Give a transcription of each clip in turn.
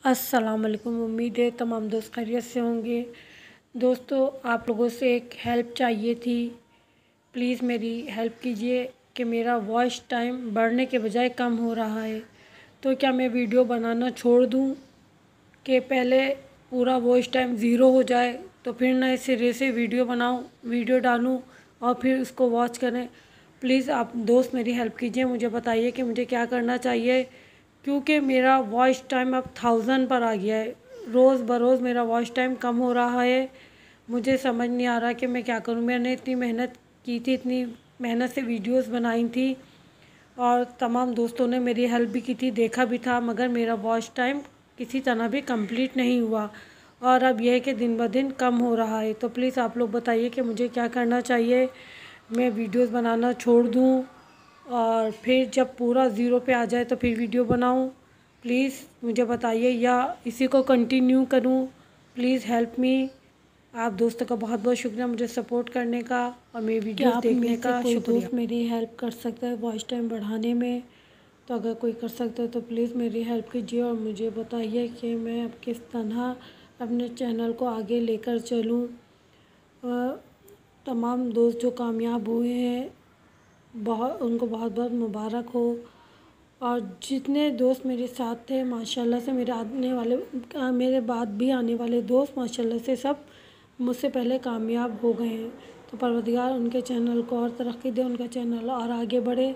अस्सलाम वालेकुम। उम्मीद है तमाम दोस्त खैरियत से होंगे। दोस्तों, आप लोगों से एक हेल्प चाहिए थी। प्लीज़ मेरी हेल्प कीजिए कि मेरा वॉच टाइम बढ़ने के बजाय कम हो रहा है। तो क्या मैं वीडियो बनाना छोड़ दूँ कि पहले पूरा वॉच टाइम ज़ीरो हो जाए तो फिर नए सिरे से वीडियो बनाऊँ, वीडियो डालूँ और फिर उसको वॉच करें। प्लीज़ आप दोस्त मेरी हेल्प कीजिए, मुझे बताइए कि मुझे क्या करना चाहिए, क्योंकि मेरा वॉच टाइम अब 1000 पर आ गया है। रोज़ बरोज़ मेरा वॉच टाइम कम हो रहा है। मुझे समझ नहीं आ रहा कि मैं क्या करूं। मैंने इतनी मेहनत की थी, इतनी मेहनत से वीडियोस बनाई थी और तमाम दोस्तों ने मेरी हेल्प भी की थी, देखा भी था, मगर मेरा वॉच टाइम किसी तरह भी कंप्लीट नहीं हुआ और अब यह है कि दिन ब दिन कम हो रहा है। तो प्लीज़ आप लोग बताइए कि मुझे क्या करना चाहिए। मैं वीडियोस बनाना छोड़ दूं और फिर जब पूरा ज़ीरो पे आ जाए तो फिर वीडियो बनाऊं? प्लीज़ मुझे बताइए, या इसी को कंटिन्यू करूं? Please help me. आप दोस्तों का बहुत बहुत शुक्रिया मुझे सपोर्ट करने का और मेरी वीडियोस देखने का। कोई दोस्त मेरी हेल्प कर सकता है वॉच टाइम बढ़ाने में? तो अगर कोई कर सकता है तो प्लीज़ मेरी हेल्प कीजिए और मुझे बताइए कि मैं अब किस तरह अपने चैनल को आगे लेकर चलूँ। तमाम दोस्त जो कामयाब हुए हैं, उनको बहुत बहुत मुबारक हो। और जितने दोस्त मेरे साथ थे माशाल्लाह से, मेरे बाद भी आने वाले दोस्त माशाल्लाह से सब मुझसे पहले कामयाब हो गए हैं। तो परवरदिगार उनके चैनल को और तरक्की दे, उनका चैनल और आगे बढ़े।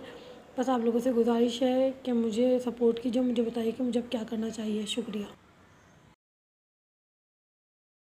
बस आप लोगों से गुजारिश है कि मुझे सपोर्ट कीजिए, मुझे बताइए कि मुझे अब क्या करना चाहिए। शुक्रिया।